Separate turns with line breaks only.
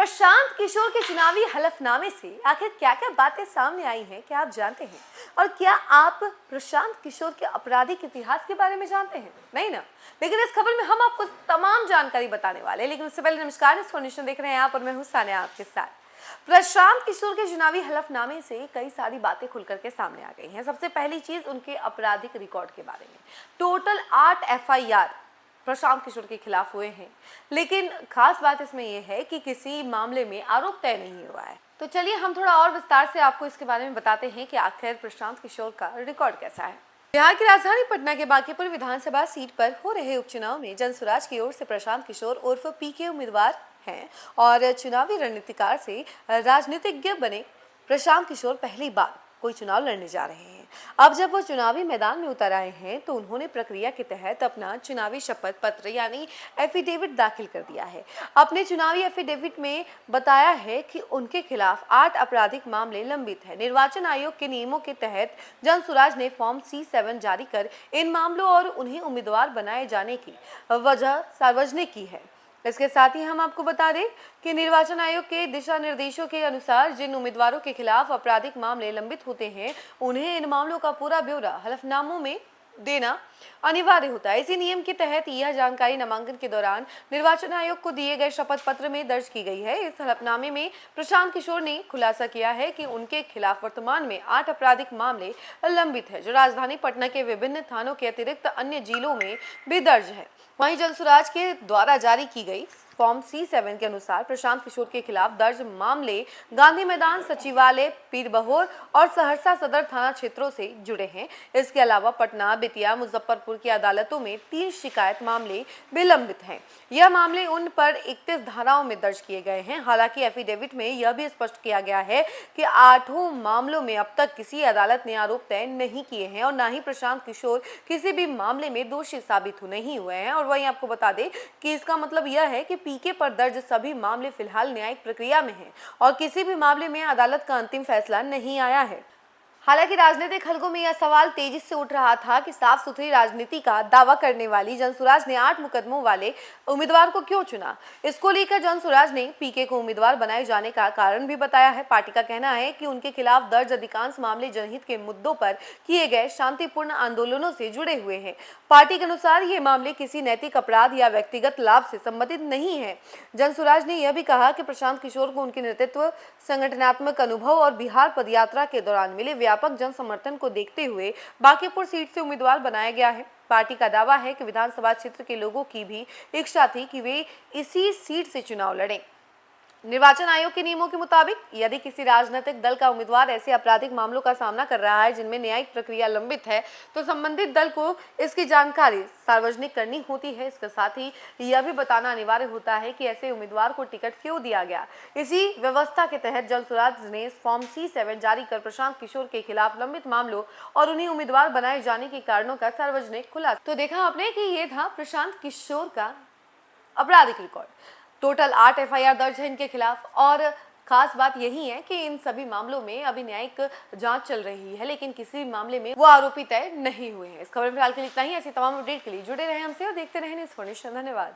प्रशांत किशोर के चुनावी हलफनामे से आखिर क्या क्या बातें सामने आई हैं, क्या आप जानते हैं? और क्या आप प्रशांत किशोर के आपराधिक इतिहास के बारे में जानते हैं? नहीं ना? लेकिन इस खबर में हम आपको तमाम जानकारी बताने वाले हैं। लेकिन उससे पहले नमस्कार, इन्फॉर्मेशन देख रहे हैं आप और मैं हूं सानिया आपके साथ। प्रशांत किशोर के चुनावी हलफनामे से कई सारी बातें खुलकर के सामने आ गई हैं। सबसे पहली चीज उनके आपराधिक रिकॉर्ड के बारे में। टोटल 8 FIR प्रशांत किशोर के खिलाफ हुए हैं, लेकिन खास बात इसमें यह है कि किसी मामले में आरोप तय नहीं हुआ है। तो चलिए हम थोड़ा और विस्तार से आपको इसके बारे में बताते हैं कि आखिर प्रशांत किशोर का रिकॉर्ड कैसा है। बिहार की राजधानी पटना के बांकीपुर विधानसभा सीट पर हो रहे उपचुनाव में जनसुराज की ओर से प्रशांत किशोर उर्फ PK उम्मीदवार हैं और चुनावी रणनीतिकार से राजनीतिज्ञ बने प्रशांत किशोर पहली बार कोई चुनाव लड़ने जा रहे हैं। अब जब वो चुनावी मैदान में उतर आए हैं तो उन्होंने प्रक्रिया के तहत अपना चुनावी शपथ पत्र यानी एफिडेविट दाखिल कर दिया है। अपने चुनावी एफिडेविट में बताया है कि उनके खिलाफ 8 आपराधिक मामले लंबित है। निर्वाचन आयोग के नियमों के तहत जनसुराज ने फॉर्म C7 जारी कर इन मामलों और उन्हें उम्मीदवार बनाए जाने की वजह सार्वजनिक की है। इसके साथ ही हम आपको बता दें कि निर्वाचन आयोग के दिशा निर्देशों के अनुसार जिन उम्मीदवारों के खिलाफ आपराधिक मामले लंबित होते हैं उन्हें इन मामलों का पूरा ब्यौरा हलफनामों में देना अनिवार्य होता है। इसी नियम के तहत यह जानकारी नामांकन के दौरान निर्वाचन आयोग को दिए गए शपथ पत्र में दर्ज की गई है। इस हलफनामे में प्रशांत किशोर ने खुलासा किया है कि उनके खिलाफ वर्तमान में 8 आपराधिक मामले लंबित है, जो राजधानी पटना के विभिन्न थानों के अतिरिक्त अन्य जिलों में भी दर्ज है। वहीं जनसुराज के द्वारा जारी की गई फॉर्म C7 के अनुसार प्रशांत किशोर के खिलाफ दर्ज मामले गांधी मैदान, सचिवालय, पीरबहोर और सहरसा सदर थाना क्षेत्रों से जुड़े हैं। इसके अलावा पटना, बेतिया, मुजफ्फरपुर की अदालतों में 3 शिकायत मामले विलंबित हैं। यह मामले उन पर 31 धाराओं में दर्ज किए गए हैं। हालांकि एफिडेविट में यह भी स्पष्ट किया गया है कि 8 मामलों में अब तक किसी अदालत ने आरोप तय नहीं किए हैं और न ही प्रशांत किशोर किसी भी मामले में दोषी साबित नहीं हुए हैं। और वहीं आपको बता दें कि इसका मतलब यह है कि PK पर दर्ज सभी मामले फिलहाल न्यायिक प्रक्रिया में हैं और किसी भी मामले में अदालत का अंतिम फैसला नहीं आया है। हालांकि राजनीतिक हलकों में यह सवाल तेजी से उठ रहा था कि साफ सुथरी राजनीति का दावा करने वाली जनसुराज ने 8 मुकदमों वाले उम्मीदवार को क्यों चुना। इसको लेकर जनसुराज ने PK को उम्मीदवार बनाए जाने का कारण भी बताया है। पार्टी का कहना है कि उनके खिलाफ दर्ज अधिकांश मामले जनहित के मुद्दों पर किए गए शांतिपूर्ण आंदोलनों से जुड़े हुए हैं। पार्टी के अनुसार ये मामले किसी नैतिक अपराध या व्यक्तिगत लाभ से संबंधित नहीं है। जनसुराज ने यह भी कहा कि प्रशांत किशोर को उनके नेतृत्व, संगठनात्मक अनुभव और बिहार पदयात्रा के दौरान मिले व्यापक जन समर्थन को देखते हुए बांकीपुर सीट से उम्मीदवार बनाया गया है। पार्टी का दावा है कि विधानसभा क्षेत्र के लोगों की भी इच्छा थी कि वे इसी सीट से चुनाव लड़ें। निर्वाचन आयोग के नियमों के मुताबिक यदि किसी राजनीतिक दल का उम्मीदवार ऐसे आपराधिक मामलों का सामना कर रहा है जिनमें न्यायिक प्रक्रिया लंबित है तो संबंधित दल को इसकी जानकारी सार्वजनिक करनी होती है। इसके साथ ही यह भी बताना अनिवार्य होता है कि ऐसे उम्मीदवार को टिकट क्यों दिया गया। इसी व्यवस्था के तहत जनसुराज ने फॉर्म C7 जारी कर प्रशांत किशोर के खिलाफ लंबित मामलों और उन्हें उम्मीदवार बनाए जाने के कारणों का सार्वजनिक खुलासा। तो देखा आपने कि ये था प्रशांत किशोर का आपराधिक रिकॉर्ड। टोटल 8 FIR दर्ज है इनके खिलाफ और खास बात यही है कि इन सभी मामलों में अभी न्यायिक जांच चल रही है, लेकिन किसी मामले में वो आरोपी तय नहीं हुए हैं। इस खबर में फिलहाल के लिए इतना ही। ऐसी तमाम अपडेट के लिए जुड़े रहे हमसे और देखते रहें न्यूज़ फॉर्नेशन। धन्यवाद।